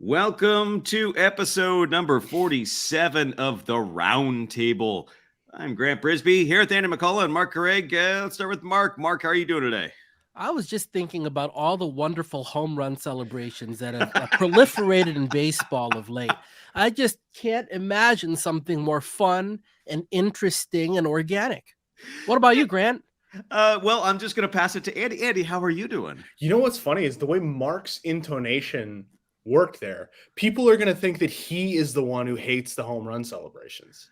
Welcome to episode number 47 of the Roundtable. I'm Grant Brisbee here with McCullough and Marc Carig. Let's start with Marc. Marc, how are you doing today? I was just thinking about all the wonderful home run celebrations that have proliferated in baseball of late. I just can't imagine something more fun and interesting and organic. What about you, Grant? Well, I'm just going to pass it to Andy. Andy, how are you doing? You know what's funny is the way Marc's intonation worked there. People are going to think that he is the one who hates the home run celebrations.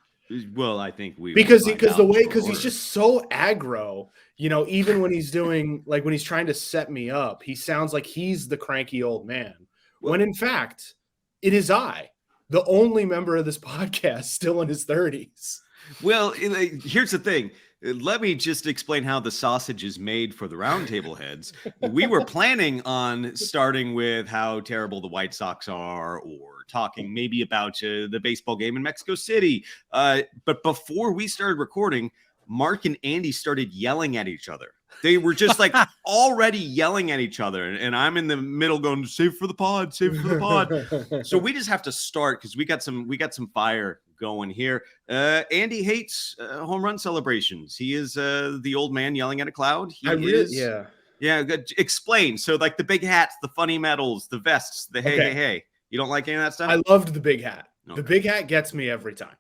Well, I think we because he's just so aggro. You know, even when he's doing when he's trying to set me up, he sounds like he's the cranky old man. When in fact, it is I, the only member of this podcast still in his 30s. Well, here's the thing. Let me just explain how the sausage is made for the Roundtable heads. We were planning on starting with how terrible the White Sox are, or talking maybe about the baseball game in Mexico City. But before we started recording, Marc and Andy started yelling at each other. They were just already yelling at each other. And I'm in the middle going, save it for the pod, save it for the pod. So we just have to start because we got some fire going here. Andy hates home run celebrations. He is the old man yelling at a cloud. Yeah. Good. Explain. So the big hats, the funny medals, the vests, the hey. You don't like any of that stuff? I loved the big hat. Okay. The big hat gets me every time.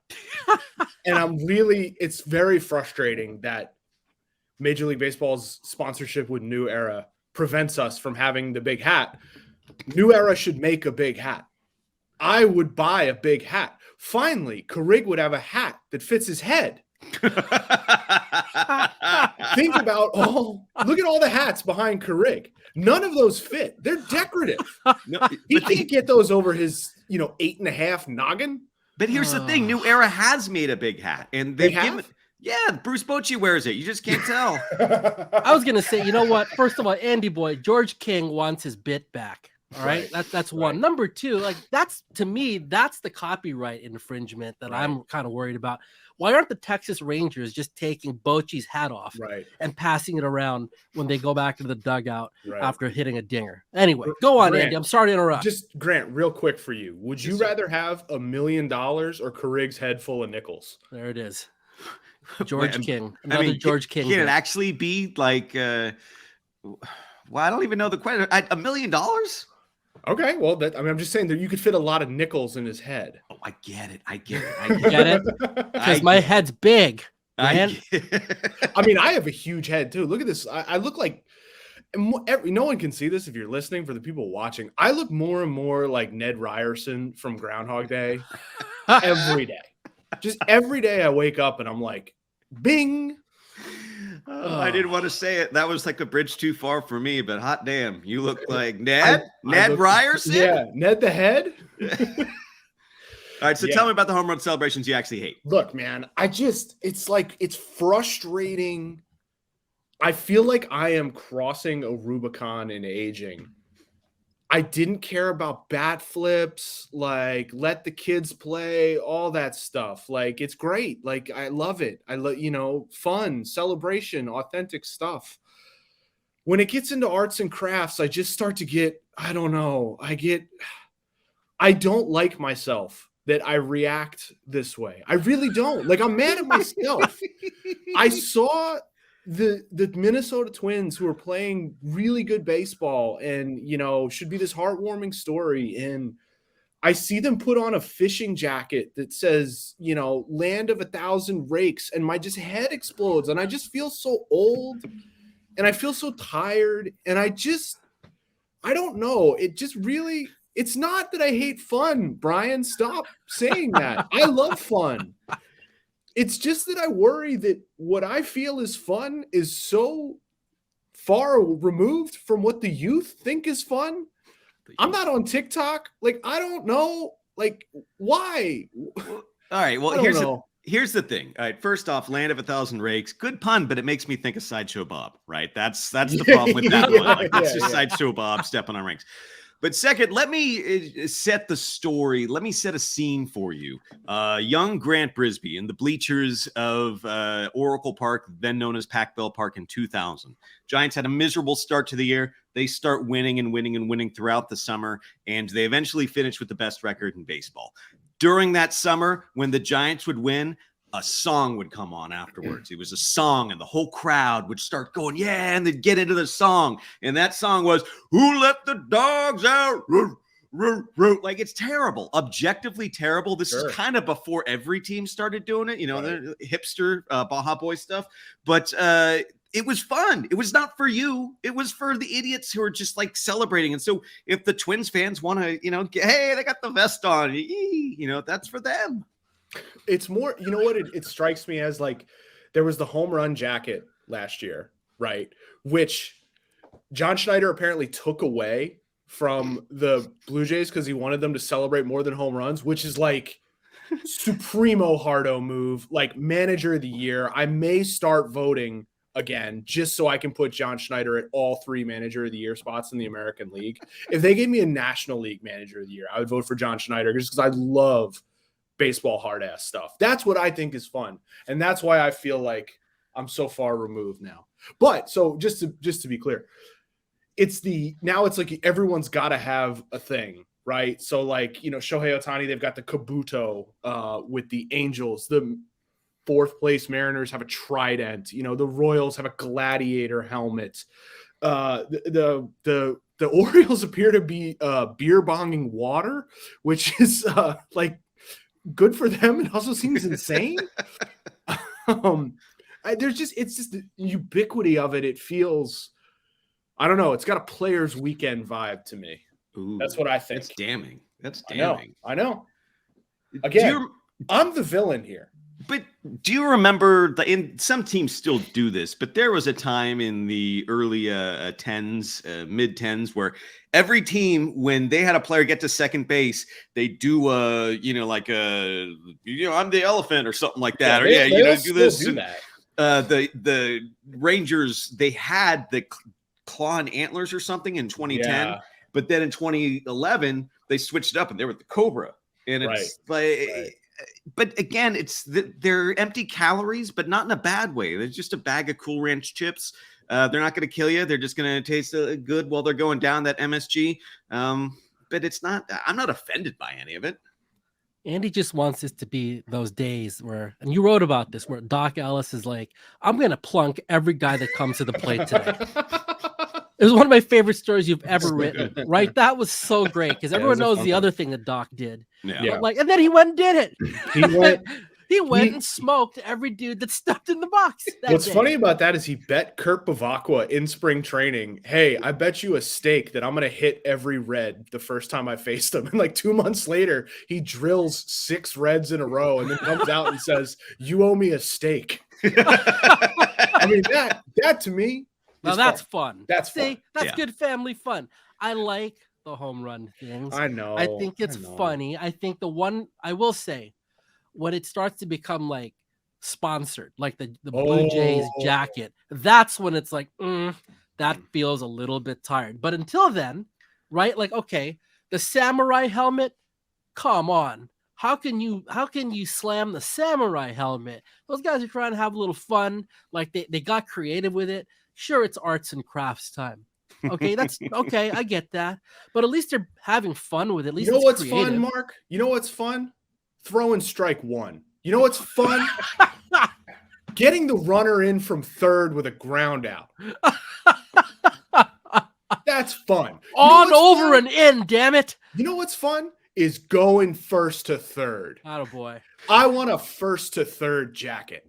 And it's very frustrating that Major League Baseball's sponsorship with New Era prevents us from having the big hat. New Era should make a big hat. I would buy a big hat. Finally, Carig would have a hat that fits his head. Think about look at all the hats behind Carig. None of those fit. They're decorative. He can't get those over his 8.5 noggin. But here's the thing: New Era has made a big hat, and they've given. Yeah, Bruce Bochy wears it. You just can't tell. I was gonna say, you know what? First of all, Andy boy, George King wants his bit back. All right. That's one. Number two, that's the copyright infringement that I'm kind of worried about. Why aren't the Texas Rangers just taking Bochy's hat off and passing it around when they go back to the dugout after hitting a dinger? Anyway, go on, Grant, Andy. I'm sorry to interrupt. Just Grant, real quick for you. Would you rather have $1 million or Carig's head full of nickels? There it is. George King. George King. Can it actually be well, I don't even know the question. $1 million? Okay, well, I'm just saying that you could fit a lot of nickels in his head. Oh, I get it. Get it? Because my head's big. I have a huge head too. Look at this. I look like no one can see this if you're listening. For the people watching, I look more and more like Ned Ryerson from Groundhog Day every day. Just every day I wake up and I'm like, bing. I didn't want to say it. That was like a bridge too far for me, but hot damn, you look like Ned Ryerson. Yeah, Ned the Head. All right, so tell me about the home run celebrations you actually hate. Look, man, it's frustrating. I feel like I am crossing a Rubicon in aging. I didn't care about bat flips, let the kids play, all that stuff. It's great. I love it. I love, fun, celebration, authentic stuff. When it gets into arts and crafts, I just start to get, I don't like myself that I react this way. I really don't. I'm mad at myself. I saw the Minnesota Twins, who are playing really good baseball and, should be this heartwarming story. And I see them put on a fishing jacket that says, land of 1,000 rakes. And my head explodes. And I just feel so old and I feel so tired. And I don't know. It's not that I hate fun, Brian. Stop saying that. I love fun. It's just that I worry that what I feel is fun is so far removed from what the youth think is fun. I'm not on TikTok. I don't know. Why? All right. Well, here's the thing. All right. First off, Land of 1,000 Rakes. Good pun, but it makes me think of Sideshow Bob, right? That's the problem with that one. That's just Sideshow Bob stepping on rings. But second, let me set the story. Let me set a scene for you. Young Grant Brisbee in the bleachers of Oracle Park, then known as Pac Bell Park in 2000. Giants had a miserable start to the year. they start winning and winning and winning throughout the summer, and they eventually finish with the best record in baseball. During that summer, when the Giants would win, a song would come on afterwards. It was a song, and the whole crowd would start going, yeah, and they'd get into the song. And that song was, "Who Let the Dogs Out?" Like, it's terrible, objectively terrible. This is kind of before every team started doing it, the hipster Baja Boy stuff. But it was fun. It was not for you. It was for the idiots who are just like celebrating. And so if the Twins fans want to, hey, they got the vest on, that's for them. It's more, what it strikes me as, like, there was the home run jacket last year, right? Which John Schneider apparently took away from the Blue Jays because he wanted them to celebrate more than home runs, which is like supremo hardo move, like manager of the year. I may start voting again just so I can put John Schneider at all 3 manager of the year spots in the American League. If they gave me a National League manager of the year, I would vote for John Schneider just because I love baseball hard ass stuff. That's what I think is fun. And that's why I feel I'm so far removed now. But so just to be clear, it's like everyone's got to have a thing, right? So Shohei Ohtani, they've got the Kabuto with the Angels. The 4th place Mariners have a trident. The Royals have a gladiator helmet. The Orioles appear to be beer bonging water, which is good for them. It also seems insane. It's just the ubiquity of it. It feels, I don't know. It's got a Players Weekend vibe to me. Ooh, that's what I think. That's damning. That's damning. I know. Again, I'm the villain here. But do you remember in some teams still do this, but there was a time in the early mid tens where every team, when they had a player get to second base, they do I'm the elephant or something like that. Do this. Do that. The Rangers, they had the claw and antlers or something in 2010, but then in 2011 they switched it up and they were the Cobra, and it's But again, they're empty calories, but not in a bad way. They're just a bag of Cool Ranch chips. They're not going to kill you. They're just going to taste good while they're going down that MSG. But it's not. I'm not offended by any of it. Andy just wants this to be those days where, and you wrote about this, where Doc Ellis is like, I'm going to plunk every guy that comes to the plate today. It was one of my favorite stories you've ever written, right? That was so great because everyone knows the other thing that Doc did. Yeah. But and then he went and did it. He went and smoked every dude that stepped in the box. What's funny about that is he bet Kurt Bavacqua in spring training, hey, I bet you a steak that I'm going to hit every red the first time I faced him. And 2 months later, he drills 6 reds in a row and then comes out and says, you owe me a steak. I mean, that to me, now that's fun. That's fun. That's good family fun. I like the home run things. I know. I think it's funny. I think the one I will say, when it starts to become sponsored, like the Blue Jays jacket, that's when it's that feels a little bit tired. But until then, right? Okay, the samurai helmet, come on. How can you slam the samurai helmet? Those guys are trying to have a little fun. They got creative with it. Sure, it's arts and crafts time. Okay, that's okay. I get that. But at least they're having fun with it. At least what's fun, Mark? You know what's fun? Throwing strike one. You know what's fun? Getting the runner in from third with a ground out. That's fun. On, over, and in, damn it. You know what's fun? Is going first to third. Attaboy. I want a first to third jacket.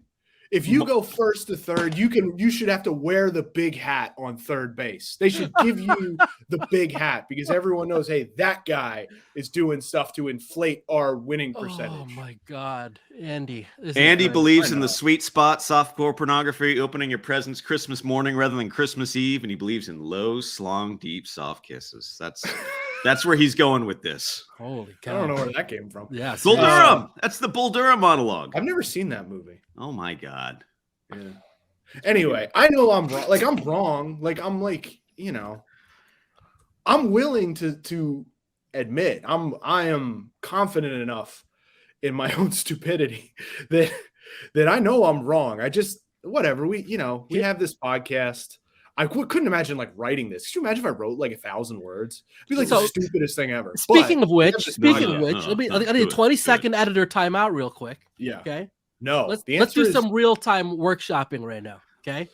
If you go first to third, you should have to wear the big hat on third base. They should give you the big hat because everyone knows, hey, that guy is doing stuff to inflate our winning percentage. Oh my God, Andy. Andy believes in the sweet spot, softcore pornography, opening your presents Christmas morning rather than Christmas Eve, and he believes in low, slong, deep, soft kisses. That's where he's going with this. Holy cow. I don't know where that came from. Yeah, Bull Durham. That's the Bull Durham monologue. I've never seen that movie. Oh my God. Yeah. Anyway, I know I'm wrong. I'm wrong. I'm willing to admit I am confident enough in my own stupidity that I know I'm wrong. I just whatever. We have this podcast. I couldn't imagine like writing this. Could you imagine if I wrote like 1,000 words? It'd be like So, the stupidest thing ever. Speaking But of which, No, let me. no, I need a 20-second editor timeout, real quick. yeah, Okay. no. Let's The let's answer do is some real time workshopping right now. Okay.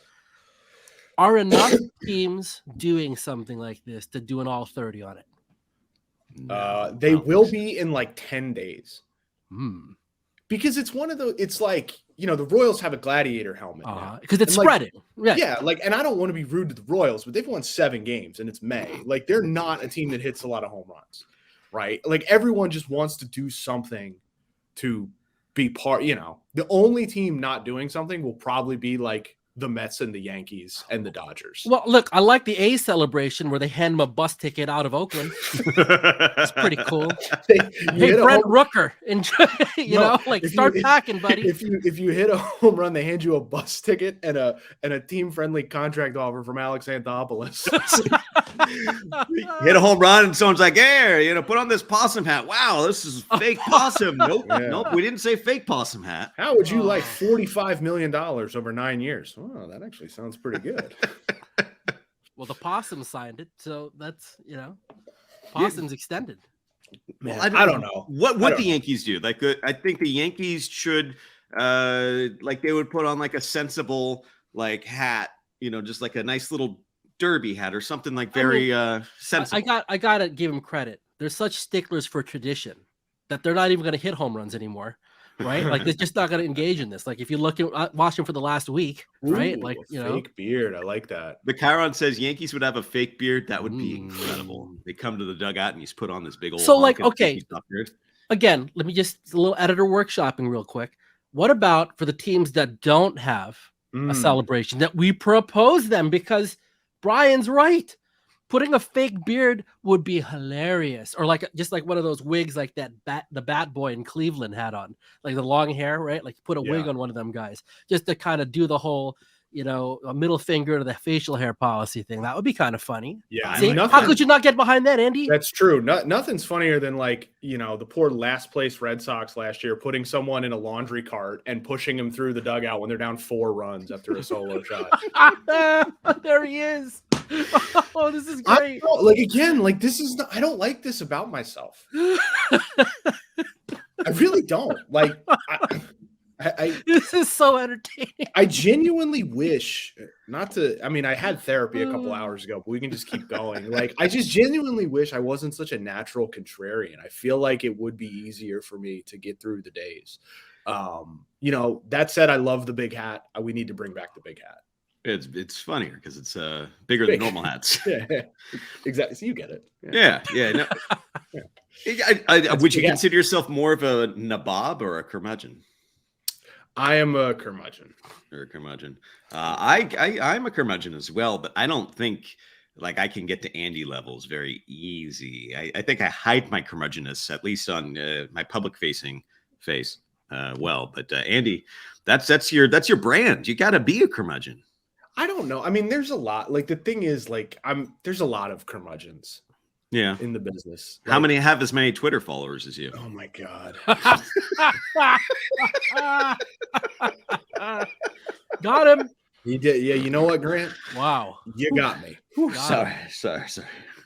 Are enough teams doing something like this to do an all 30 on it? they will be in like 10 days. Because it's one of those. It's like, you know, the Royals have a gladiator helmet now. Because it's And, like, spreading. Yeah. Yeah, like, and I don't want to be rude to the Royals, but they've won 7 games and it's May. Like, they're not a team that hits a lot of home runs, right? Like, everyone just wants to do something to be part, you know. The only team not doing something will probably be like the Mets and the Yankees and the Dodgers. Well, look, I like the A celebration where they hand him a bus ticket out of Oakland. It's pretty cool. Hey, Brent Rooker, enjoy, you know, like start packing, buddy. If you hit a home run, they hand you a bus ticket and a team friendly contract offer from Alex Anthopoulos. Hit a home run and someone's like, "Hey, you know, put on this possum hat." Wow, this is fake possum. Nope, nope, we didn't say fake possum hat. How would you like $45 million over 9 years? Oh, that actually sounds pretty good. Well, the possum signed it, so that's, you know, possum's extended. Man, I don't know what the Yankees do. Like, I think the Yankees should, like, they would put on like a sensible like hat, you know, just like a nice little derby hat or something like very sensible. I gotta give them credit. They're such sticklers for tradition that they're not even going to hit home runs anymore. Right, like they're just not going to engage in this. Like if you look at watch them for the last week, right? Like, you know, fake beard. I like that. The Chiron says Yankees would have a fake beard. That would be incredible. They come to the dugout and he's put on this big old. So like, okay, again, let me just a little editor workshopping real quick. What about for the teams that don't have a celebration that we propose them? Because Brian's right. Putting a fake beard would be hilarious, or like just like one of those wigs, like the Bat Boy in Cleveland had on, like the long hair, right? Like put a wig on one of them guys, just to kind of do the whole, you know, a middle finger to the facial hair policy thing. That would be kind of funny. Yeah, see, how could you not get behind that, Andy? That's true. Nothing's funnier than, like, you know, the poor last place Red Sox last year putting someone in a laundry cart and pushing him through the dugout when they're down 4 runs after a solo shot. There he is. Oh, this is great. Like, again, like, this is not, I don't like this about myself. I really don't. Like, this is so entertaining. I genuinely wish not to. I mean, I had therapy a couple hours ago, but we can just keep going. Like, I just genuinely wish I wasn't such a natural contrarian. I feel like it would be easier for me to get through the days. You know, that said, I love the big hat. We need to bring back the big hat. It's funnier because it's bigger than normal hats. Yeah, exactly. So you get it. Yeah. No. Would you consider yourself more of a nabob or a curmudgeon? I am a curmudgeon. Or a curmudgeon. I'm a curmudgeon as well, but I don't think like I can get to Andy levels very easy. I think I hide my curmudgeonness, at least on my public facing face, well. But Andy, that's your brand. You got to be a curmudgeon. I don't know. I mean, there's a lot. Like, the thing is, like, there's a lot of curmudgeons. Yeah, in the business. How many have as many Twitter followers as you? Oh my God. Got him. You did. Yeah. You know what, Grant? Wow. You got me. Sorry.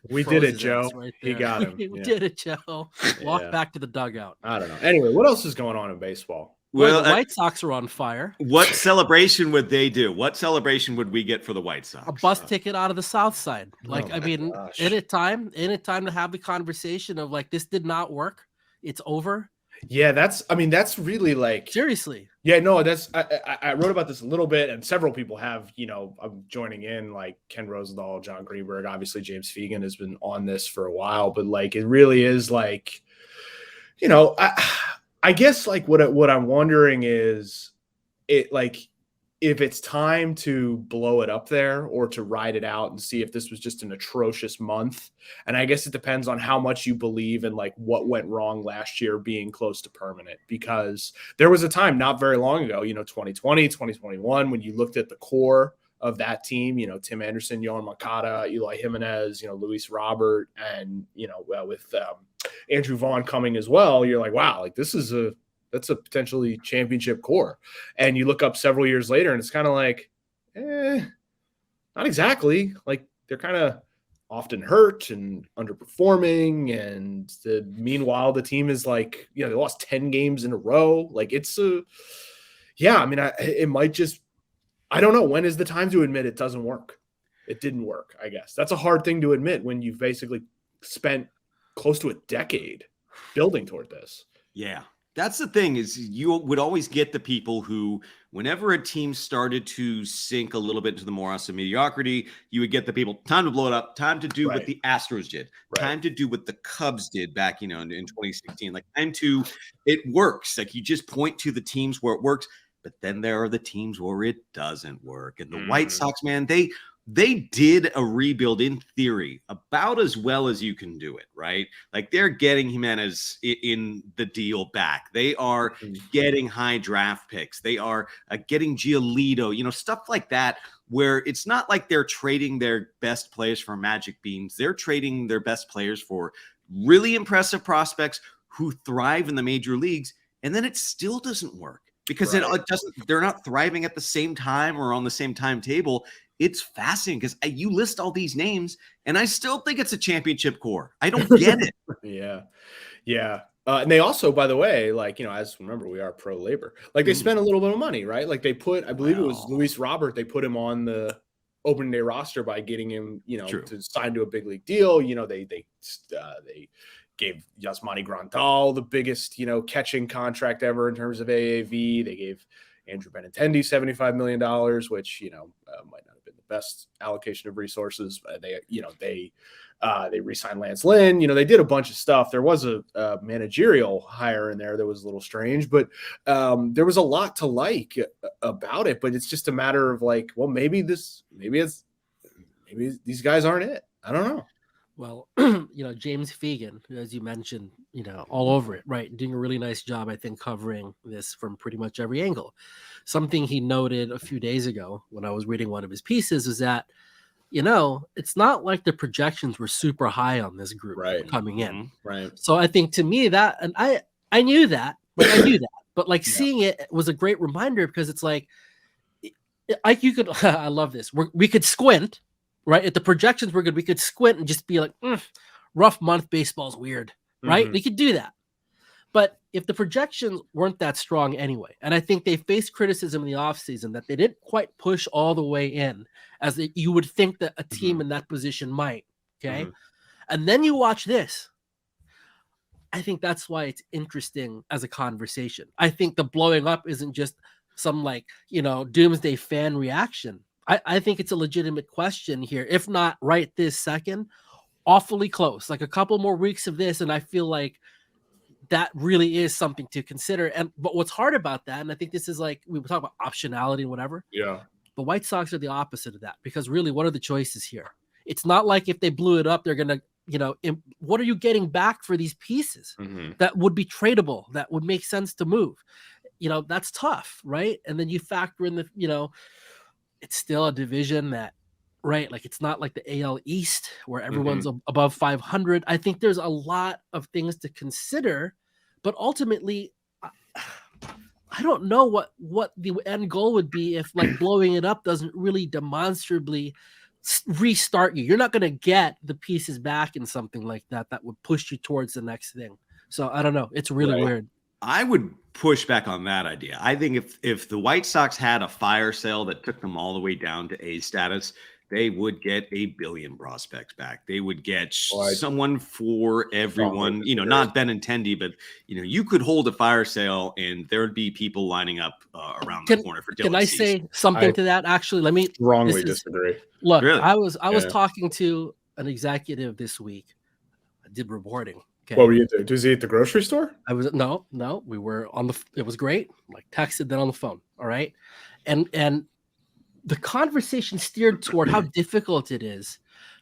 We did it, Joe. Right, he got him. We did it, Joe. Walk back to the dugout. I don't know. Anyway, what else is going on in baseball? Well, the White Sox are on fire. What celebration would they do? What celebration would we get for the White Sox? A bus ticket out of the South Side. Like, I mean, anytime to have the conversation of like, this did not work. It's over. Yeah, that's really like, seriously. Yeah, no, I wrote about this a little bit, and several people have, you know, I'm joining in, like Ken Rosenthal, John Greenberg, obviously James Fegan has been on this for a while, but like, it really is like, you know, I guess like what I'm wondering is it like if it's time to blow it up there or to ride it out and see if this was just an atrocious month. And I guess it depends on how much you believe in like what went wrong last year being close to permanent, because there was a time not very long ago, you know, 2020, 2021, when you looked at the core of that team, you know, Tim Anderson, Yohan Moncada, Eli Jimenez, you know, Luis Robert, and, you know, with Andrew Vaughn coming as well, you're like, wow, like that's a potentially championship core. And you look up several years later and it's kind of like, I Not exactly. Like they're kind of often hurt and underperforming, and meanwhile the team is like, they lost 10 games in a row. Like it's I mean, it might just, I don't know, when is the time to admit it doesn't work. It didn't work, I guess. That's a hard thing to admit when you've basically spent close to a decade building toward this. Yeah. That's the thing, is you would always get the people who, whenever a team started to sink a little bit into the morass of mediocrity, you would get the people, time to blow it up, time to do what the Astros did, time to do what the Cubs did back, in 2016, like time to, it works. Like you just point to the teams where it works, but then there are the teams where it doesn't work. And the White Sox, man, they did a rebuild in theory about as well as you can do it, right? Like they're getting Jimenez in the deal back. They are getting high draft picks. They are getting Giolito, stuff like that, where it's not like they're trading their best players for magic beans. They're trading their best players for really impressive prospects who thrive in the major leagues. And then it still doesn't work because it doesn't, they're not thriving at the same time or on the same timetable. It's fascinating because you list all these names and I still think it's a championship core. I don't get it. Yeah. And they also, by the way, like, as remember, we are pro labor, like they spent a little bit of money, right? Like they put, I believe it was Luis Robert. They put him on the opening day roster by getting him, to sign to a big league deal. They gave Yasmani Grandal the biggest, catching contract ever in terms of AAV. They gave Andrew Benintendi $75 million, which, might not have been the best allocation of resources. They re-signed Lance Lynn. They did a bunch of stuff. There was a managerial hire in there that was a little strange, but there was a lot to like about it. But it's just a matter of like, well, maybe these guys aren't it. I don't know. Well, James Fegan, as you mentioned, all over it, right? Doing a really nice job, I think, covering this from pretty much every angle. Something he noted a few days ago when I was reading one of his pieces is that, it's not like the projections were super high on this group coming in. Right. So I think to me that, and I knew that, but like seeing it was a great reminder because it's like you could, I love this. We could squint. Right. If the projections were good, we could squint and just be like, rough month, baseball's weird. Right. We could do that. But if the projections weren't that strong anyway, and I think they faced criticism in the offseason that they didn't quite push all the way in as you would think that a team in that position might. Okay. And then you watch this. I think that's why it's interesting as a conversation. I think the blowing up isn't just some doomsday fan reaction. I think it's a legitimate question here. If not right this second, awfully close. Like a couple more weeks of this, and I feel like that really is something to consider. But what's hard about that, and I think this is like we talk about optionality and whatever. Yeah. The White Sox are the opposite of that because really, what are the choices here? It's not like if they blew it up, they're gonna, what are you getting back for these pieces that would be tradable, that would make sense to move? That's tough, right? And then you factor in the, it's still a division that, right? Like it's not like the AL East where everyone's above 500. I think there's a lot of things to consider, but ultimately, I don't know what the end goal would be if like blowing it up doesn't really demonstrably restart you. You're not going to get the pieces back in something like that would push you towards the next thing. So I don't know. It's really weird. I would push back on that idea. I think if the White Sox had a fire sale that took them all the way down to A status, they would get 1 billion prospects back. They would get someone for everyone, not Benintendi, but, you could hold a fire sale and there would be people lining up around the corner for Dylan. Can I say something to that? Actually, let me strongly disagree. Look, really? I was talking to an executive this week. I did reporting. Okay. What were you doing? Was he at the grocery store? I was no. We were on it was great. Like texted, then on the phone. All right, and the conversation steered toward how difficult it is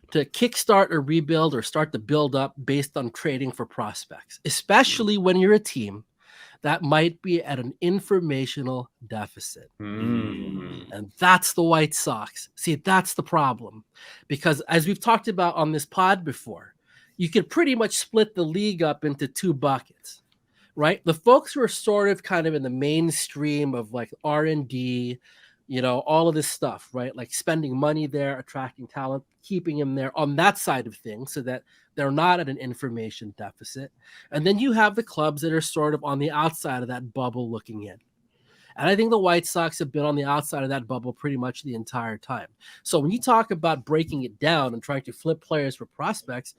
to kickstart a rebuild or start to build up based on trading for prospects, especially when you're a team that might be at an informational deficit. And that's the White Sox. See, that's the problem, because as we've talked about on this pod before, you could pretty much split the league up into two buckets, right? The folks who are sort of kind of in the mainstream of like R&D, all of this stuff, right? Like spending money there, attracting talent, keeping him there on that side of things so that they're not at an information deficit. And then you have the clubs that are sort of on the outside of that bubble looking in. And I think the White Sox have been on the outside of that bubble pretty much the entire time. So when you talk about breaking it down and trying to flip players for prospects,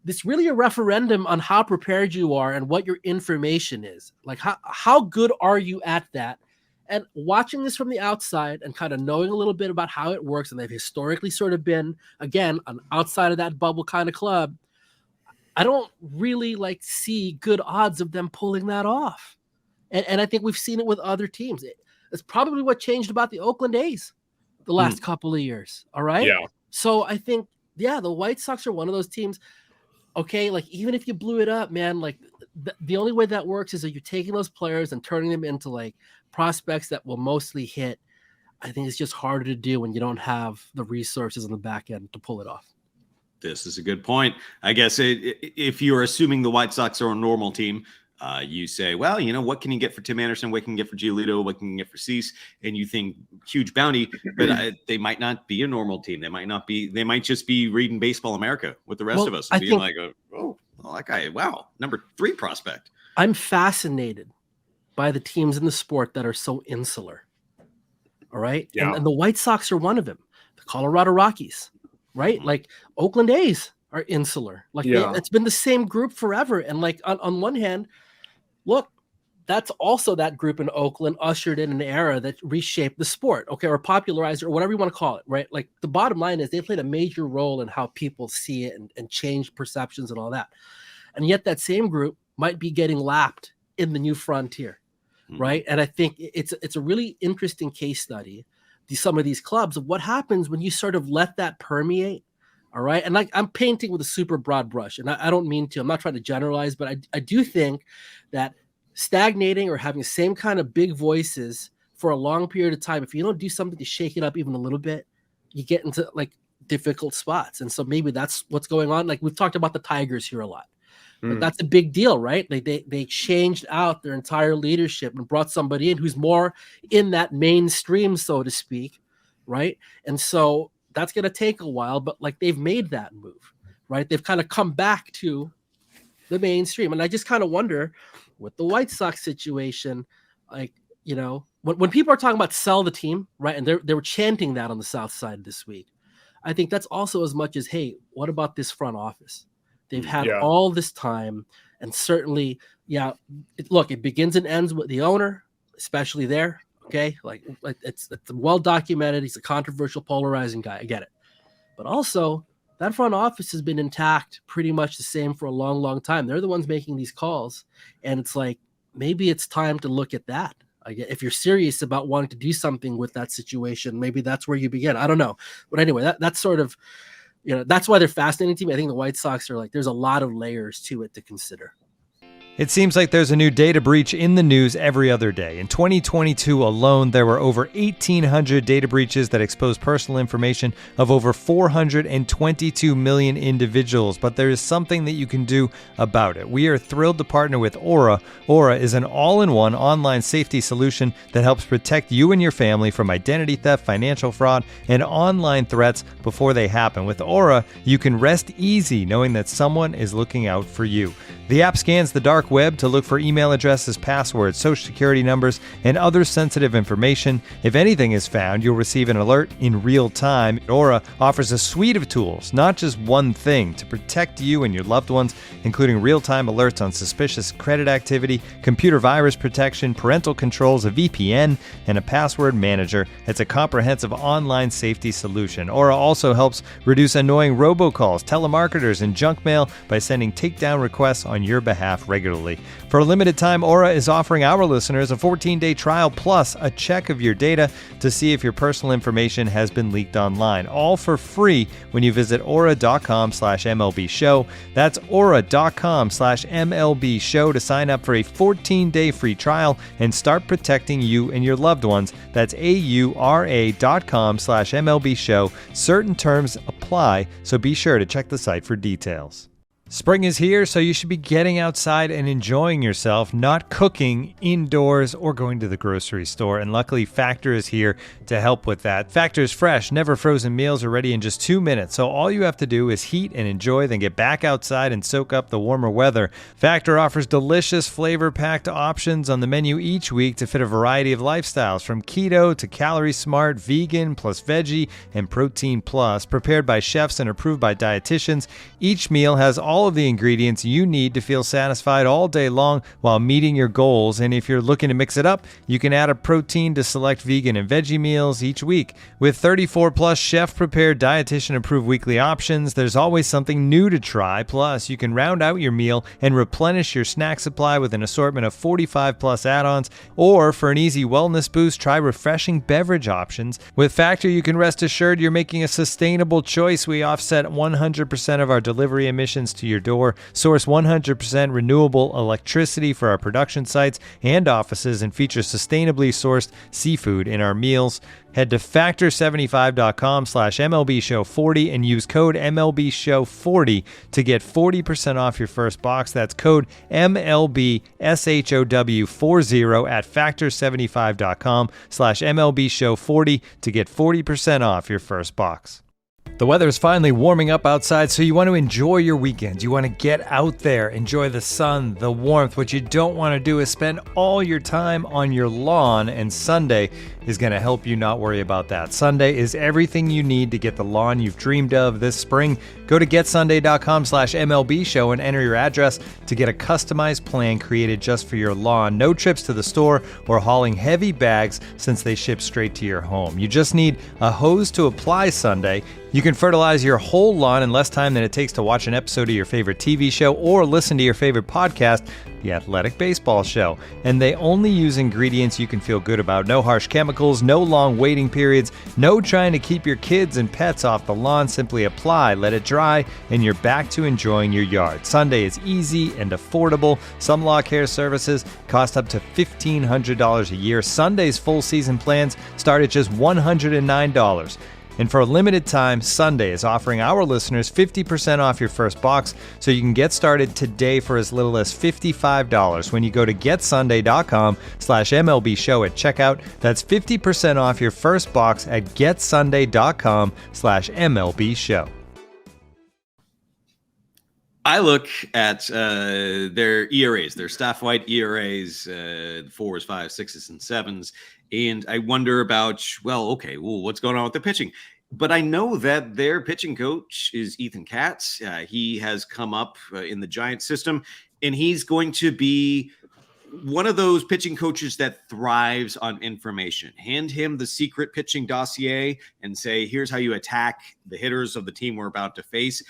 it's really a referendum on how prepared you are and what your information is. Like how good are you at that? And watching this from the outside and kind of knowing a little bit about how it works, and they've historically sort of been, again, an outside of that bubble kind of club, I don't really see good odds of them pulling that off. And I think we've seen it with other teams. It's probably what changed about the Oakland A's the last couple of years. All right. Yeah. So I think, the White Sox are one of those teams. Okay. Like even if you blew it up, man, like the only way that works is that you're taking those players and turning them into prospects that will mostly hit. I think it's just harder to do when you don't have the resources on the back end to pull it off. This is a good point. I guess if you're assuming the White Sox are a normal team, you say, well, what can you get for Tim Anderson? What can you get for Giolito? What can you get for Cease? And you think huge bounty, but they might not be a normal team. They might just be reading Baseball America with the rest of us and being that guy, wow, number 3 prospect. I'm fascinated by the teams in the sport that are so insular. All right. Yeah. And the White Sox are one of them. The Colorado Rockies, right? Like Oakland A's are insular. It's been the same group forever. And on one hand, look, that's also that group in Oakland ushered in an era that reshaped the sport, okay, or popularized it, or whatever you want to call it, right? Like the bottom line is they played a major role in how people see it and change perceptions and all that. And yet that same group might be getting lapped in the new frontier, right? And I think it's a really interesting case study, some of these clubs, of what happens when you sort of let that permeate. All right. And I'm painting with a super broad brush, and I don't mean to. I'm not trying to generalize, but I do think that stagnating or having the same kind of big voices for a long period of time, if you don't do something to shake it up even a little bit, you get into difficult spots. And so maybe that's what's going on. Like we've talked about the Tigers here a lot. But that's a big deal, right? Like they changed out their entire leadership and brought somebody in who's more in that mainstream, so to speak, right? And so that's going to take a while, but they've made that move, right? They've kind of come back to the mainstream. And I just kind of wonder with the White Sox situation, when people are talking about sell the team, right? And they were chanting that on the South Side this week. I think that's also as much as, hey, what about this front office? They've had all this time, and certainly, it begins and ends with the owner, especially there. Okay, it's well documented. He's a controversial, polarizing guy. I get it, but also that front office has been intact, pretty much the same for a long, long time. They're the ones making these calls, and it's maybe it's time to look at that. If you're serious about wanting to do something with that situation, maybe that's where you begin. I don't know, but anyway, that's sort of. That's why they're fascinating to me. I think the White Sox are there's a lot of layers to it to consider. It seems like there's a new data breach in the news every other day. In 2022 alone, there were over 1,800 data breaches that exposed personal information of over 422 million individuals. But there is something that you can do about it. We are thrilled to partner with Aura. Aura is an all-in-one online safety solution that helps protect you and your family from identity theft, financial fraud, and online threats before they happen. With Aura, you can rest easy knowing that someone is looking out for you. The app scans the dark web to look for email addresses, passwords, social security numbers, and other sensitive information. If anything is found, you'll receive an alert in real time. Aura offers a suite of tools, not just one thing, to protect you and your loved ones, including real-time alerts on suspicious credit activity, computer virus protection, parental controls, a VPN, and a password manager. It's a comprehensive online safety solution. Aura also helps reduce annoying robocalls, telemarketers, and junk mail by sending takedown requests on your behalf regularly. For a limited time, Aura is offering our listeners a 14-day trial plus a check of your data to see if your personal information has been leaked online. All for free when you visit aura.com/MLB show. That's aura.com/MLB show to sign up for a 14-day free trial and start protecting you and your loved ones. That's aura.com/MLB show. Certain terms apply, so be sure to check the site for details. Spring is here, so you should be getting outside and enjoying yourself, not cooking indoors or going to the grocery store. And luckily, Factor is here to help with that. Factor's fresh, never frozen meals are ready in just 2 minutes. So all you have to do is heat and enjoy, then get back outside and soak up the warmer weather. Factor offers delicious, flavor-packed options on the menu each week to fit a variety of lifestyles, from keto to calorie smart, vegan plus veggie, and protein plus, prepared by chefs and approved by dietitians. Each meal has all of the ingredients you need to feel satisfied all day long while meeting your goals. And if you're looking to mix it up, you can add a protein to select vegan and veggie meals each week. With 34 plus chef-prepared, dietitian-approved weekly options, there's always something new to try. Plus, you can round out your meal and replenish your snack supply with an assortment of 45 plus add-ons. Or for an easy wellness boost, try refreshing beverage options. With Factor, you can rest assured you're making a sustainable choice. We offset 100% of our delivery emissions to your door, source 100% renewable electricity for our production sites and offices, and feature sustainably sourced seafood in our meals. Head to factor75.com/MLBshow40 and use code MLBshow40 to get 40% off your first box. That's code MLBSHOW40 at factor75.com/MLBshow40 to get 40% off your first box. The weather is finally warming up outside, so you want to enjoy your weekends. You want to get out there, enjoy the sun, the warmth. What you don't want to do is spend all your time on your lawn, and Sunday is going to help you not worry about that. Sunday is everything you need to get the lawn you've dreamed of this spring. Go to getsunday.com/MLBshow and enter your address to get a customized plan created just for your lawn. No trips to the store or hauling heavy bags, since they ship straight to your home. You just need a hose to apply Sunday. You can fertilize your whole lawn in less time than it takes to watch an episode of your favorite TV show or listen to your favorite podcast, The Athletic Baseball Show. And they only use ingredients you can feel good about. No harsh chemicals, no long waiting periods, no trying to keep your kids and pets off the lawn. Simply apply, let it dry, and you're back to enjoying your yard. Sunday is easy and affordable. Some lawn care services cost up to $1,500 a year. Sunday's full season plans start at just $109. And for a limited time, Sunday is offering our listeners 50% off your first box, so you can get started today for as little as $55 when you go to getsunday.com/MLBshow at checkout. That's 50% off your first box at getsunday.com/MLBshow. I look at their ERAs, their staff-wide ERAs, 4s, 5s, 6s, and 7s, and I wonder about, what's going on with the pitching? But I know that their pitching coach is Ethan Katz. He has come up in the Giants system, and he's going to be one of those pitching coaches that thrives on information. Hand him the secret pitching dossier and say, here's how you attack the hitters of the team we're about to face.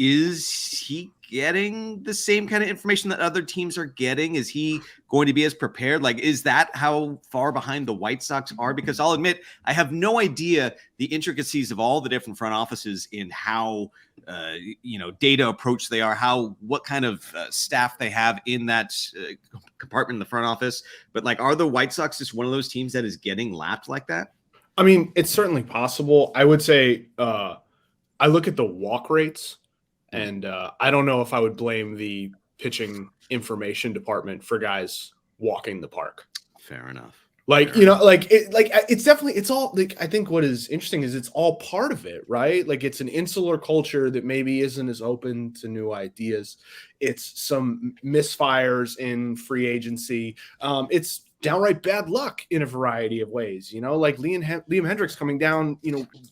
Is he getting the same kind of information that other teams are getting? Is he going to be as prepared? Like, is that how far behind the White Sox are? Because I'll admit, I have no idea the intricacies of all the different front offices in how, data approach they are, what kind of staff they have in that compartment in the front office. But are the White Sox just one of those teams that is getting lapped like that? I mean, it's certainly possible. I would say I look at the walk rates. And I don't know if I would blame the pitching information department for guys walking the park. Fair enough. It's definitely, it's all I think what is interesting is it's all part of it, right? It's an insular culture that maybe isn't as open to new ideas. It's some misfires in free agency. It's downright bad luck in a variety of ways, Liam Hendricks coming down,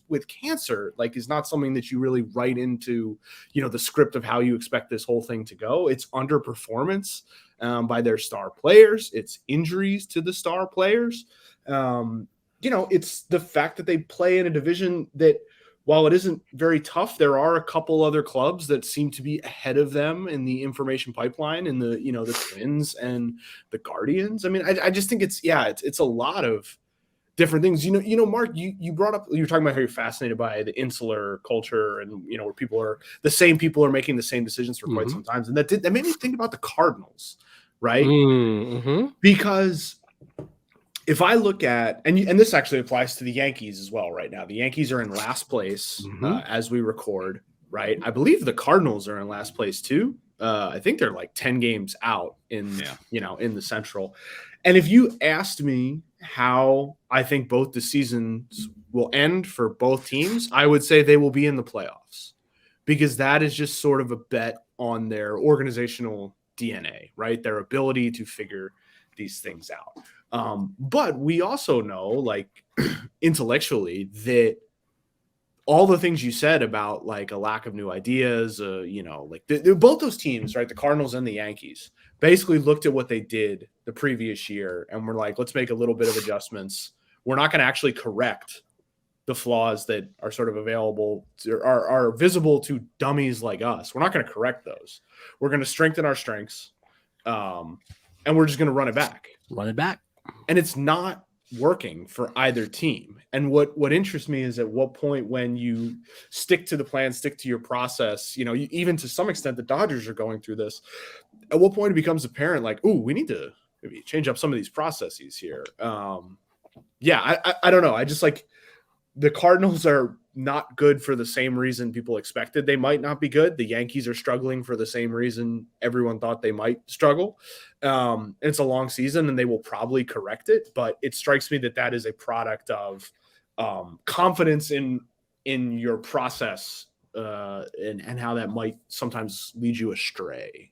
with cancer, is not something that you really write into, the script of how you expect this whole thing to go. It's underperformance by their star players. It's injuries to the star players. It's the fact that they play in a division that, while it isn't very tough, there are a couple other clubs that seem to be ahead of them in the information pipeline, in the Twins and the Guardians. I mean, I just think it's a lot of different things. Mark, you brought up, you were talking about how you're fascinated by the insular culture and, where the same people are making the same decisions for quite some time. And that made me think about the Cardinals, right? Mm-hmm. Because if I look at, and this actually applies to the Yankees as well right now. The Yankees are in last place as we record. right? I believe the Cardinals are in last place too. I think they're like 10 games out in in the Central. And if you asked me how I think both the seasons will end for both teams, I would say they will be in the playoffs, because that is just sort of a bet on their organizational DNA, right? Their ability to figure these things out. But we also know, like, intellectually, that all the things you said about like a lack of new ideas, like both those teams, right? The Cardinals and the Yankees basically looked at what they did the previous year and were like, let's make a little bit of adjustments. We're not going to actually correct the flaws that are sort of available are visible to dummies like us. We're not going to correct those. We're going to strengthen our strengths. And we're just going to run it back. And it's not working for either team. And what interests me is at what point, when you stick to the plan, stick to your process, even to some extent, the Dodgers are going through this. At what point it becomes apparent, like, ooh, we need to maybe change up some of these processes here. I don't know. I just like, the Cardinals are not good for the same reason people expected they might not be good. The Yankees are struggling for the same reason everyone thought they might struggle. And it's a long season and they will probably correct it, but it strikes me that is a product of confidence in your process and how that might sometimes lead you astray.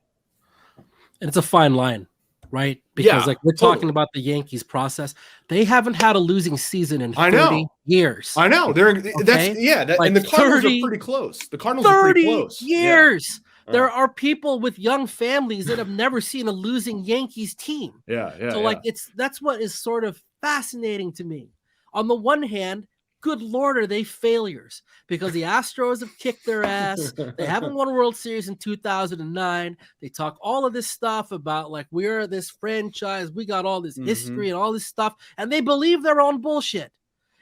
And it's a fine line, right? Because we're talking about the Yankees process. They haven't had a losing season in 30 years. I know. And the Cardinals are pretty close. The Cardinals are pretty close. Years. Yeah. There are people with young families that have never seen a losing Yankees team. That's what is sort of fascinating to me. On the one hand, good Lord, are they failures, because the Astros have kicked their ass. They haven't won a World Series in 2009. They talk all of this stuff about like, we're this franchise. We got all this history and all this stuff. And they believe their own bullshit.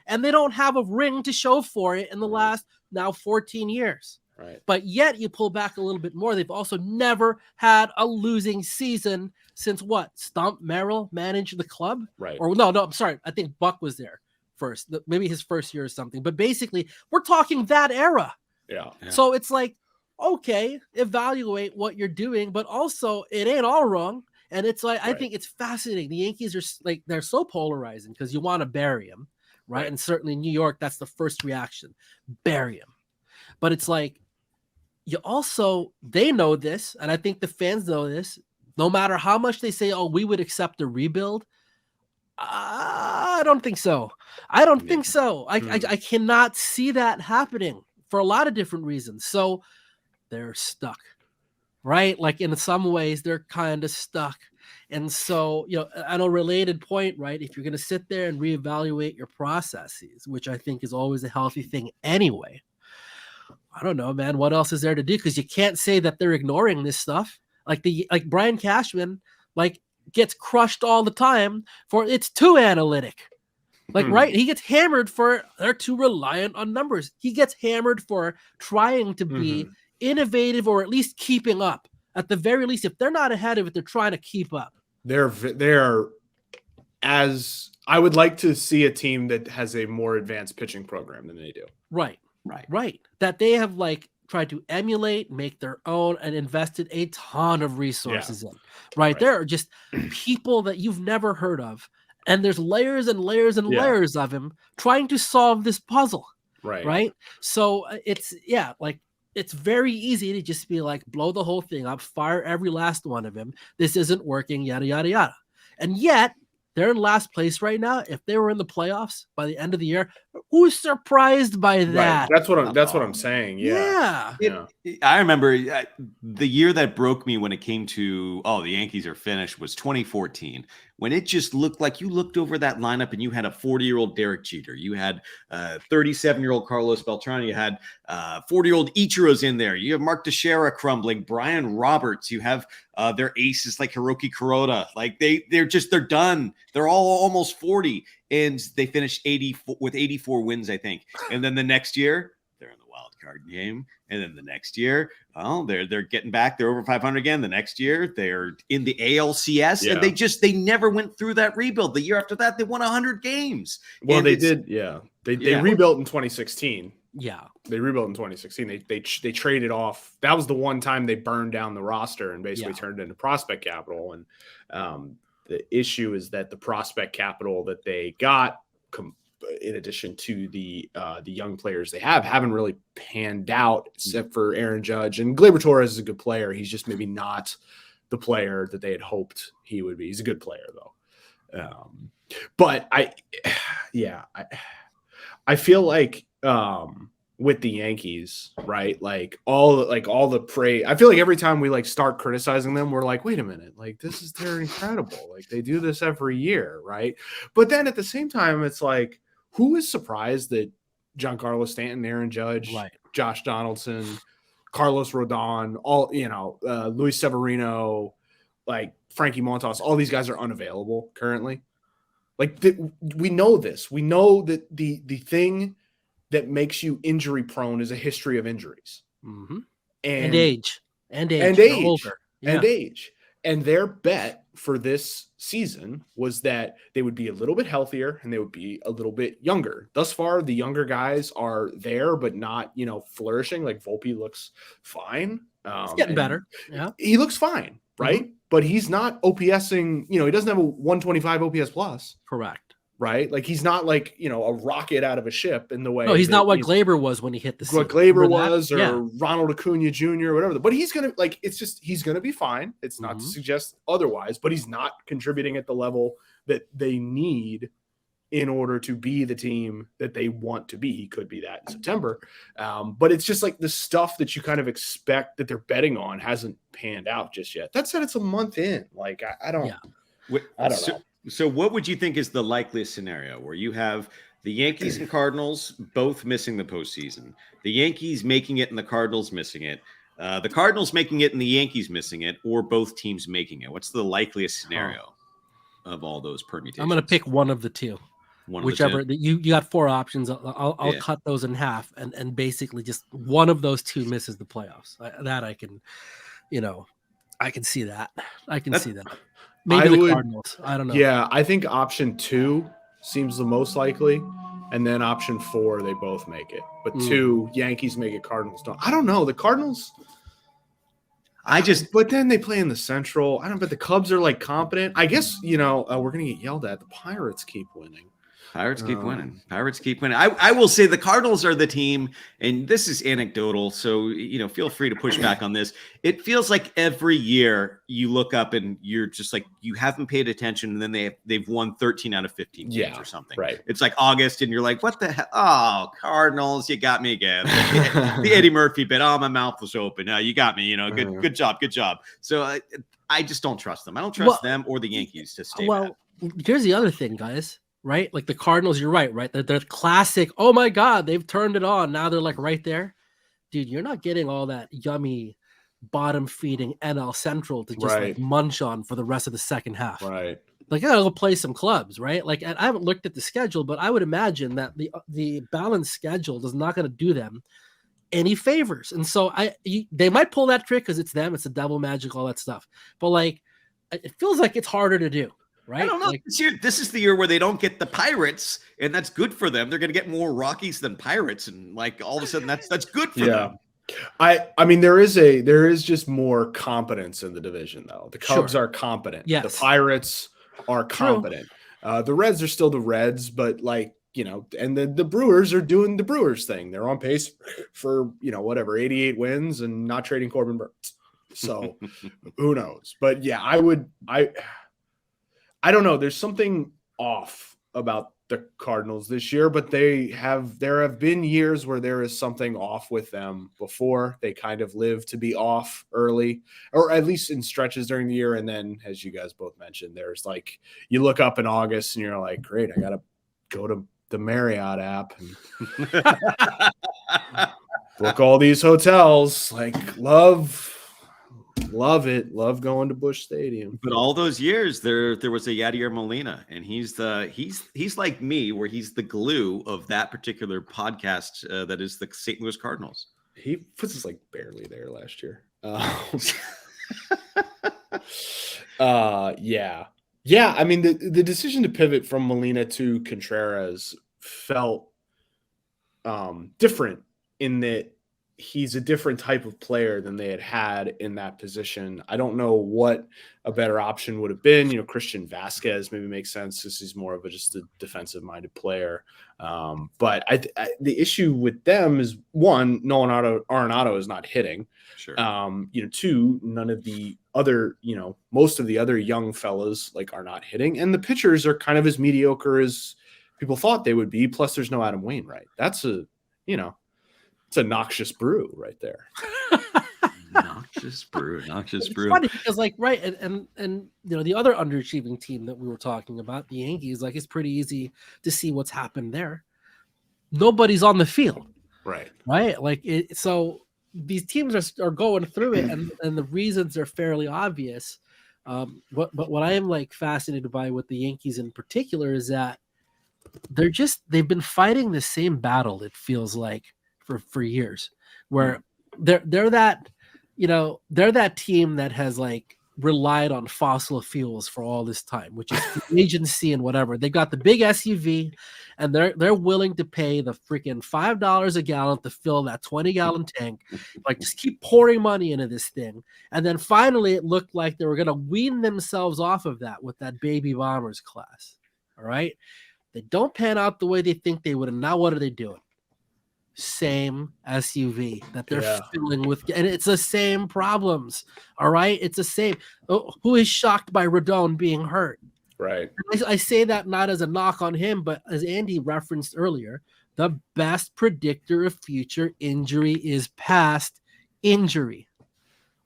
And they don't have a ring to show for it in the last now 14 years. Right. But yet you pull back a little bit more. They've also never had a losing season since what? Stump Merrill managed the club? Right. Or no, I'm sorry. I think Buck was there first, maybe his first year or something. But basically, we're talking that era. Yeah. So it's like, okay, evaluate what you're doing, but also it ain't all wrong. And it's like, I think it's fascinating. The Yankees are like, they're so polarizing because you want to bury him, right? And certainly in New York, that's the first reaction. Bury him. But it's like, you also, they know this, and I think the fans know this, no matter how much they say, oh, we would accept a rebuild. I don't think so. I cannot see that happening for a lot of different reasons. So they're stuck, right? Like in some ways, they're kind of stuck. And so, on a related point, right? If you're going to sit there and reevaluate your processes, which I think is always a healthy thing anyway, I don't know, man. What else is there to do? Because you can't say that they're ignoring this stuff. Like Brian Cashman, gets crushed all the time for it's too analytic. Right? He gets hammered for they're too reliant on numbers. He gets hammered for trying to be innovative or at least keeping up. At the very least, if they're not ahead of it, they're trying to keep up. They're as I would like to see a team that has a more advanced pitching program than they do. Right. That they have tried to emulate, make their own, and invested a ton of resources in. Right. There are just people that you've never heard of. And there's layers and layers and layers of him trying to solve this puzzle. Right. So it's very easy to just be like, blow the whole thing up, fire every last one of him. This isn't working, yada, yada, yada. And yet they're in last place right now. If they were in the playoffs by the end of the year, who's surprised by that? Right. That's what I'm saying. Yeah. I remember the year that broke me when it came to, the Yankees are finished, was 2014, when it just looked like you looked over that lineup and you had a 40-year-old Derek Jeter. You had 37-year-old Carlos Beltran. You had 40-year-old Ichiro's in there. You have Mark Teixeira crumbling, Brian Roberts. You have their aces like Hiroki Kuroda. They're done. They're all almost 40. And they finished 84 wins, I think. And then the next year, they're in the wild card game. And then the next year, they're getting back. They're over 500 again. The next year, they're in the ALCS. Yeah. And they never went through that rebuild. The year after that, they won 100 games. Well, they did. Yeah. They rebuilt in 2016. Yeah. They rebuilt in 2016. They traded off. That was the one time they burned down the roster and basically turned it into prospect capital. And the issue is that the prospect capital that they got, in addition to the young players they haven't really panned out, except for Aaron Judge. And Gleyber Torres is a good player. He's just maybe not the player that they had hoped he would be. He's a good player though. But I feel like with the Yankees, right? Like all the praise. I feel like every time we like start criticizing them, we're like, wait a minute, like they're incredible. Like they do this every year, right? But then at the same time, it's like, who is surprised that Giancarlo Stanton, Aaron Judge, Josh Donaldson, Carlos Rodon, Luis Severino, like Frankie Montas, all these guys are unavailable currently. Like we know this. We know that the thing that makes you injury prone is a history of injuries. Mm-hmm. And age. And their bet for this season was that they would be a little bit healthier and they would be a little bit younger. Thus far, the younger guys are there, but not, flourishing. Like Volpe looks fine. He's getting better. Yeah. He looks fine, right? Mm-hmm. But he's not OPSing, he doesn't have a 125 OPS plus. Correct. Right? Like he's not like, a rocket out of a ship in the way. No, he's not what Gleyber was when he hit the What Gleyber was, or Ronald Acuna Jr. or whatever. But he's going to he's going to be fine. It's not to suggest otherwise, but he's not contributing at the level that they need in order to be the team that they want to be. He could be that in September. But it's just like the stuff that you kind of expect that they're betting on hasn't panned out just yet. That said, it's a month in. Like, I don't know. So what would you think is the likeliest scenario where you have the Yankees and Cardinals both missing the postseason, the Yankees making it and the Cardinals missing it, the Cardinals making it and the Yankees missing it, or both teams making it? What's the likeliest scenario of all those permutations? I'm going to pick one of the two. Whichever you got 4 options. I'll cut those in half and basically just one of those two misses the playoffs. I can see that. See that. Maybe the Cardinals. I don't know. Yeah, I think option 2 seems the most likely, and then option 4 they both make it. But 2, Yankees make it, Cardinals don't. I don't know. The Cardinals. But then they play in the Central. I don't. But the Cubs are like competent. I guess we're gonna get yelled at. The Pirates keep winning. Pirates keep winning. I will say the Cardinals are the team, and this is anecdotal, so feel free to push back on this. It feels like every year you look up and you're just like you haven't paid attention, and then they've won 13 out of 15 games or something. Right. It's like August, and you're like, what the hell? Oh, Cardinals, you got me again. The Eddie Murphy bit. Oh, my mouth was open. You got me. Good job. So I just don't trust them. I don't trust them or the Yankees to stay. Well, here's the other thing, guys. Right? Like the Cardinals, you're right? They're classic. Oh my God, they've turned it on. Now they're like right there. Dude, you're not getting all that yummy bottom feeding NL Central to just like munch on for the rest of the second half. Right. Like I gotta go play some clubs, right? Like I haven't looked at the schedule, but I would imagine that the balanced schedule is not going to do them any favors. And so they might pull that trick because it's them, it's the devil magic, all that stuff. But like it feels like it's harder to do. Right? I don't know. This is the year where they don't get the Pirates, and that's good for them. They're going to get more Rockies than Pirates, and like all of a sudden, that's good for them. I mean, there is just more competence in the division, though. The Cubs are competent. Yes. The Pirates are competent. The Reds are still the Reds, but and the Brewers are doing the Brewers thing. They're on pace for 88 wins and not trading Corbin Burns. So who knows? But yeah, I don't know. There's something off about the Cardinals this year, but there have been years where there is something off with them before. They kind of live to be off early, or at least in stretches during the year. And then, as you guys both mentioned, there's like you look up in August and you're like, great, I got to go to the Marriott app and book all these hotels. Like love it. Love going to Busch Stadium. But all those years there was a Yadier Molina, and he's like me, where he's the glue of that particular podcast that is the St. Louis Cardinals. He puts us like barely there last year. Yeah. I mean, the decision to pivot from Molina to Contreras felt different in that he's a different type of player than they had in that position. I don't know what a better option would have been. You know, Christian Vasquez maybe makes sense because he's more of just a defensive-minded player. But the issue with them is, one, Nolan Arenado is not hitting. Sure. Two, none of the other, most of the other young fellas are not hitting, and the pitchers are kind of as mediocre as people thought they would be. Plus, there's no Adam Wainwright. That's it's a noxious brew right there. Noxious brew. It's funny because and the other underachieving team that we were talking about, the Yankees, it's pretty easy to see what's happened there. Nobody's on the field. Right. So these teams are going through it, and the reasons are fairly obvious. But what I am fascinated by with the Yankees in particular is that they've been fighting the same battle, it feels like, for years, where they're that team that has relied on fossil fuels for all this time, which is agency and whatever. They got the big SUV, and they're willing to pay the freaking $5 a gallon to fill that 20-gallon tank. Just keep pouring money into this thing. And then finally it looked like they were going to wean themselves off of that with that baby bombers class. All right. They don't pan out the way they think they would. And now what are they doing? Same SUV that they're filling with, and it's the same problems. All right, it's the same. Who is shocked by Rodon being hurt? Right. I say that not as a knock on him, but as Andy referenced earlier, the best predictor of future injury is past injury.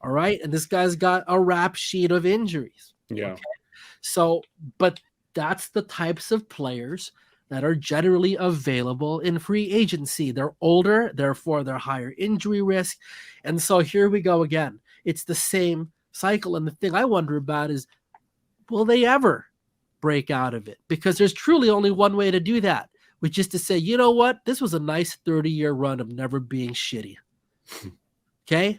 All right, and this guy's got a rap sheet of injuries. Yeah. Okay? So, but that's the types of players that are generally available in free agency. They're older, therefore they're higher injury risk. And so here we go again. It's the same cycle. And the thing I wonder about is, will they ever break out of it? Because there's truly only one way to do that, which is to say, you know what? This was a nice 30-year run of never being shitty. Okay?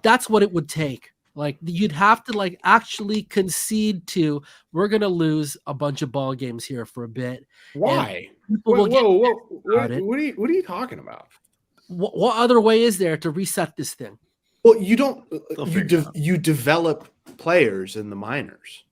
That's what it would take. You'd have to actually concede to, we're going to lose a bunch of ball games here for a bit. Why? Whoa. What are you talking about? What other way is there to reset this thing? Well, you don't. You develop players in the minors.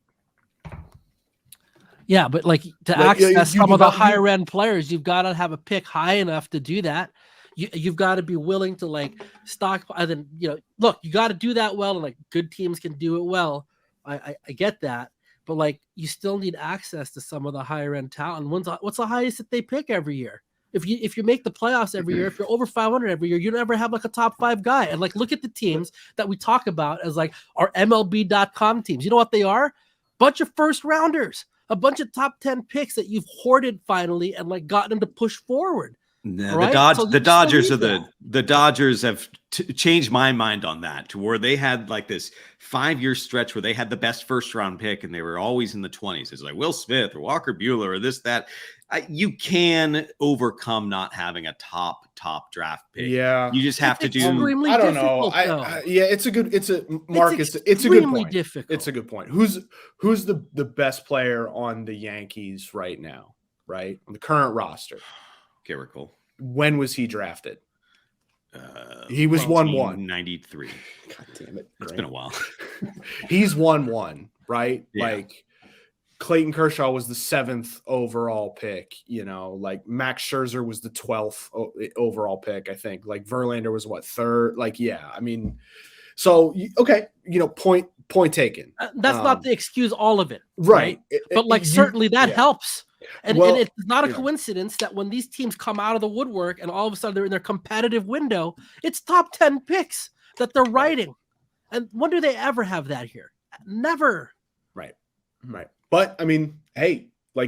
Yeah, but access some of the higher end players, you've got to have a pick high enough to do that. You've got to be willing to stock, and then look, you got to do that well, and good teams can do it well. I get that, but you still need access to some of the higher end talent. What's the highest that they pick every year? If you make the playoffs every year, if you're over 500 every year, you never have a top 5 guy. And look at the teams that we talk about as our MLB.com teams. You know what they are? Bunch of first rounders, a bunch of top 10 picks that you've hoarded finally and gotten them to push forward. No, right? the Dodgers are the Dodgers have changed my mind on that, to where they had this 5-year stretch where they had the best first round pick and they were always in the 20s. It's Will Smith or Walker Buehler or this, that. You can overcome not having a top draft pick. Yeah. You just have to do. I don't know. It's a good good point. Difficult. It's a good point. Who's the best player on the Yankees right now? Right? On the current roster. Garrett Cole. When was he drafted? He was 1-1. 93. God damn it. It's been a while. He's 1-1, right? Yeah. Clayton Kershaw was the 7th overall pick, Max Scherzer was the 12th overall pick, I think. Verlander was what, 3rd? So okay, point taken. That's not to excuse all of it. Right. But certainly that helps. And it's not a coincidence that when these teams come out of the woodwork and all of a sudden they're in their competitive window, it's top 10 picks that they're writing. And when do they ever have that here? Never. Right. But hey,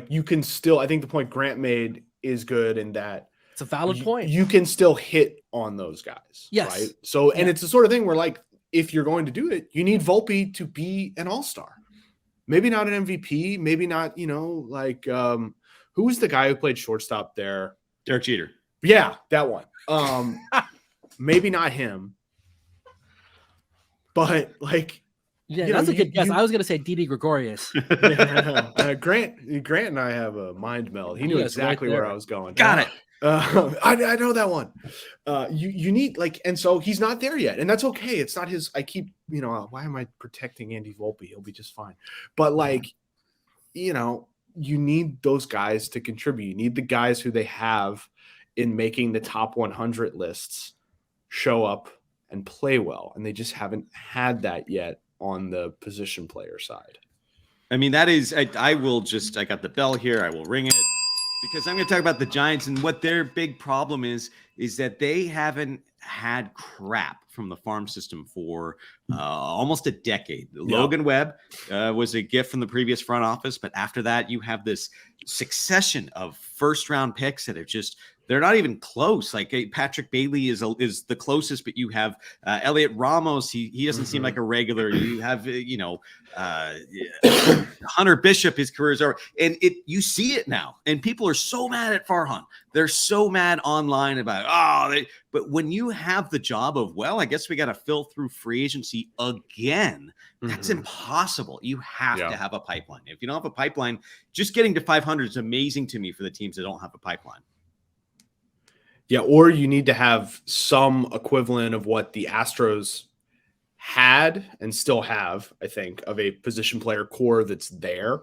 you can still, I think the point Grant made is good in that it's a valid point. You can still hit on those guys. Yes. Right. So, and it's the sort of thing where if you're going to do it, you need Volpe to be an all-star. Maybe not an MVP, maybe not, who was the guy who played shortstop there? Derek Jeter. Yeah, that one. Maybe not him. But Yeah, you know, that's a you- good guess. you- I was gonna say Didi Gregorius. Grant and I have a mind meld. He knew Yes, right exactly where there. I was going. Got it. I know that one. You need and so he's not there yet, and that's okay. It's not his. I keep why am I protecting Andy Volpe? He'll be just fine. But you need those guys to contribute. You need the guys who they have in making the top 100 lists show up and play well, and they just haven't had that yet on the position player side. I mean, that is, I got the bell here. I will ring it because I'm going to talk about the Giants and what their big problem is that they haven't had crap from the farm system for almost a decade. Logan Webb was a gift from the previous front office, but after that, you have this succession of first-round picks that are just they're not even close. Like Patrick Bailey is the closest, but you have Elliot Ramos. He doesn't seem like a regular. You have Hunter Bishop. His career is over, and you see it now. And people are so mad at Farhan. They're so mad online about but when you have the job of I guess we got to fill through free agency again. That's impossible. You have to have a pipeline. If you don't have a pipeline, just getting to 500 is amazing to me for the teams that don't have a pipeline. Yeah, or you need to have some equivalent of what the Astros had and still have, I think, of a position player core that's there,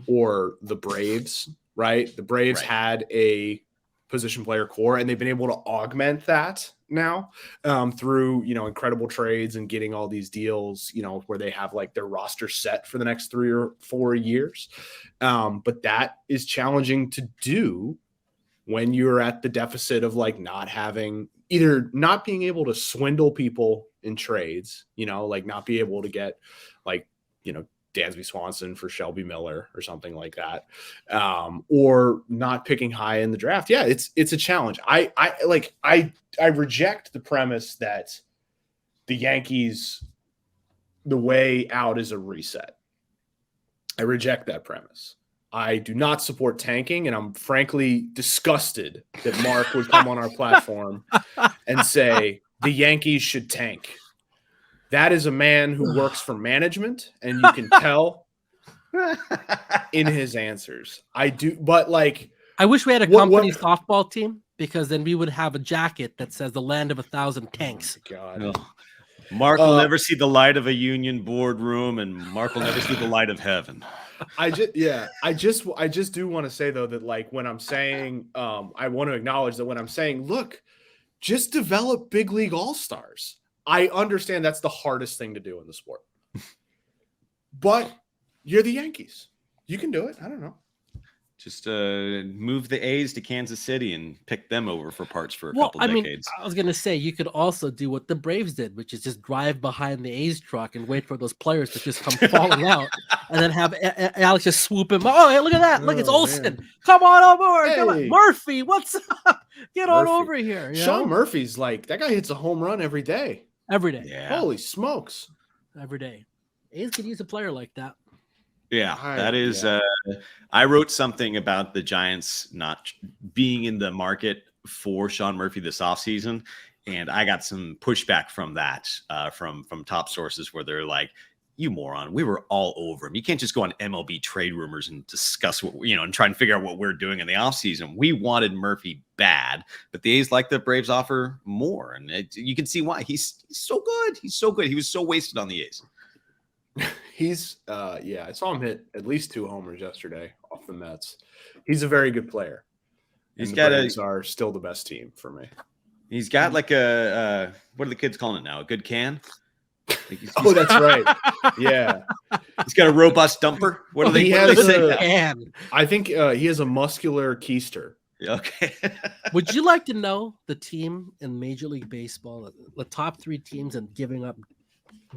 or the Braves, right? The Braves had a position player core, and they've been able to augment that now through, incredible trades and getting all these deals, where they have like their roster set for the next 3 or 4 years. But that is challenging to do when you're at the deficit of not being able to swindle people in trades, not be able to get Dansby Swanson for Shelby Miller or something like that, or not picking high in the draft. Yeah, it's a challenge. I reject the premise that the Yankees, the way out is a reset. I reject that premise. I do not support tanking, and I'm frankly disgusted that Mark would come on our platform and say the Yankees should tank. That is a man who works for management, and you can tell in his answers. I do, but I wish we had a company softball team, because then we would have a jacket that says the land of 1,000 tanks. Oh God. No. Mark will never see the light of a union boardroom, and Mark will never see the light of heaven. I just do want to say though that when I'm saying I want to acknowledge that when I'm saying look, just develop big league all-stars. I understand that's the hardest thing to do in the sport. But you're the Yankees. You can do it. I don't know. Just move the A's to Kansas City and pick them over for parts for a couple decades. I was going to say, you could also do what the Braves did, which is just drive behind the A's truck and wait for those players to just come falling out, and then have Alex just swoop him. Oh, hey, look at that. Look, it's Olsen. Man. Come on on board. Hey. Come on. Murphy, what's up? Get on over here. Sean Murphy's that guy hits a home run every day. Every day. Yeah. Holy smokes. Every day. A's could use a player like that. Yeah, that is. I wrote something about the Giants not being in the market for Sean Murphy this offseason, and I got some pushback from that from top sources where they're like, "You moron, we were all over him. You can't just go on MLB trade rumors and discuss what and try and figure out what we're doing in the offseason. We wanted Murphy bad, but the A's like the Braves offer more, and you can see why. He's so good. He's so good. He was so wasted on the A's." He's I saw him hit at least 2 homers yesterday off the Mets. He's a very good player. He's the got Braves are still the best team for me. He's got like a what are the kids calling it now? A good can? Oh, that's right. Yeah. He's got a robust dumper. What do they say? Can. I think he has a muscular keister. Okay. Would you like to know the team in Major League Baseball, the top 3 teams and giving up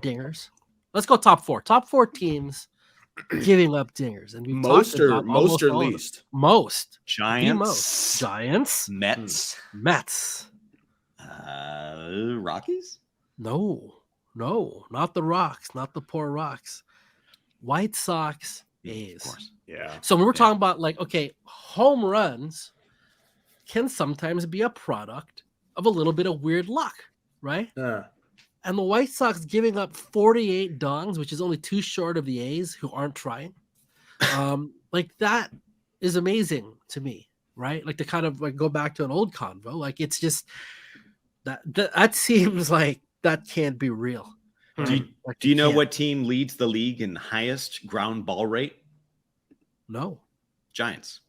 dingers? Let's go top 4. Top 4 teams giving up dingers, and most or least. Most. Giants. Mets. Rockies. No, not the Rocks, not the poor Rocks. White Sox, A's. Of course. Yeah. So when we're talking about home runs can sometimes be a product of a little bit of weird luck, right? and the White Sox giving up 48 dongs, which is only 2 short of the A's who aren't trying. Like that is amazing to me, right? Like to kind of like go back to an old convo. Like it's just that seems like that can't be real. Do you know what team leads the league in highest ground ball rate? No. Giants.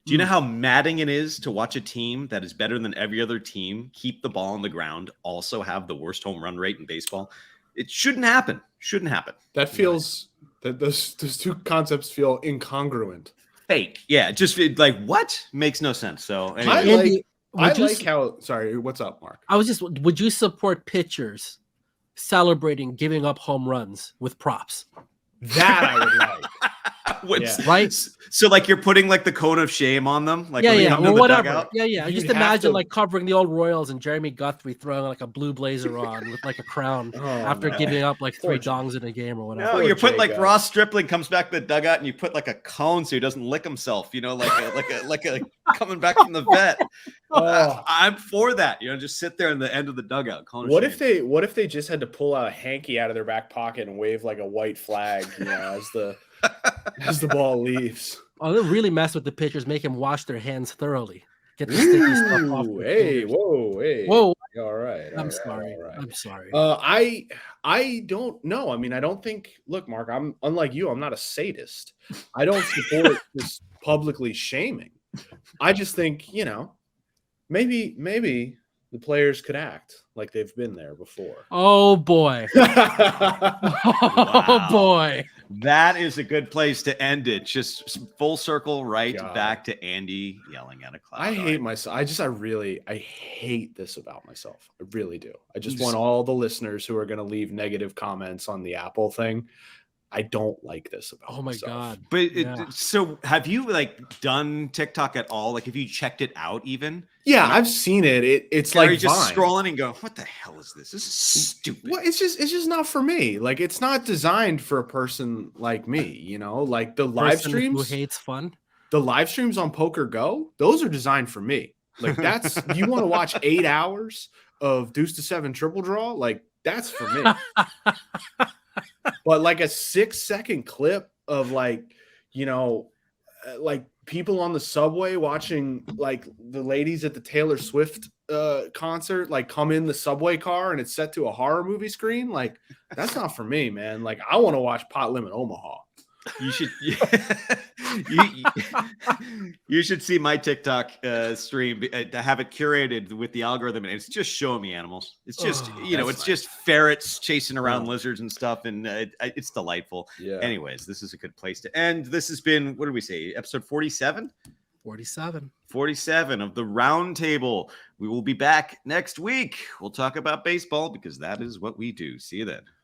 Do you know how maddening it is to watch a team that is better than every other team keep the ball on the ground, also have the worst home run rate in baseball? It shouldn't happen. Shouldn't happen. That feels that those two concepts feel incongruent. Fake. Yeah, just like what? Makes no sense. So anyway. Andy, I like how. Sorry, what's up, Mark? Would you support pitchers celebrating giving up home runs with props? That I would like. Right? So like you're putting like the cone of shame on them, like or whatever. Yeah. You'd Just have imagine to- like covering the old Royals and Jeremy Guthrie throwing like a blue blazer on with like a crown after giving up like 3 dongs in a game or whatever. No, you're putting like Ross Stripling comes back to the dugout and you put like a cone so he doesn't lick himself. You know, like a coming back from the vet. I'm for that. You know, just sit there in the end of the dugout. What if they just had to pull out a hanky out of their back pocket and wave like a white flag, as the ball leaves? Oh, they really mess with the pitchers, make them wash their hands thoroughly. Get the sticky stuff off. Hey, whoa. All right. I'm sorry. I don't know. I mean, I don't think. Look, Mark, I'm unlike you. I'm not a sadist. I don't support this publicly shaming. I just think maybe the players could act like they've been there before. Oh boy. Oh boy. That is a good place to end it. Just full circle back to Andy yelling at a cloud. I hate myself. I hate this about myself. I really do. I just want all the listeners who are going to leave negative comments on the Apple thing. I don't like this about myself. God. But so have you done TikTok at all? Like, have you checked it out even? Yeah, I've seen it. It's like just scrolling and go, what the hell is this? This is stupid. Well, it's just not for me. Like, it's not designed for a person like me, like the live streams who hates fun. The live streams on Poker Go, those are designed for me. Like, that's you want to watch 8 hours of deuce to 7 triple draw, like that's for me. But like a 6-second clip of like people on the subway watching like the ladies at the Taylor Swift concert like come in the subway car and it's set to a horror movie screen, like that's not for me, man. Like I want to watch Pot Limit Omaha. You should you should see my TikTok stream to have it curated with the algorithm, and it's just showing me animals. It's just it's just ferrets chasing around lizards and stuff, and it's delightful. Yeah. Anyways, this is a good place to end. This has been, what did we say, episode 47? 47 of the Roundtable. We will be back next week. We'll talk about baseball because that is what we do. See you then.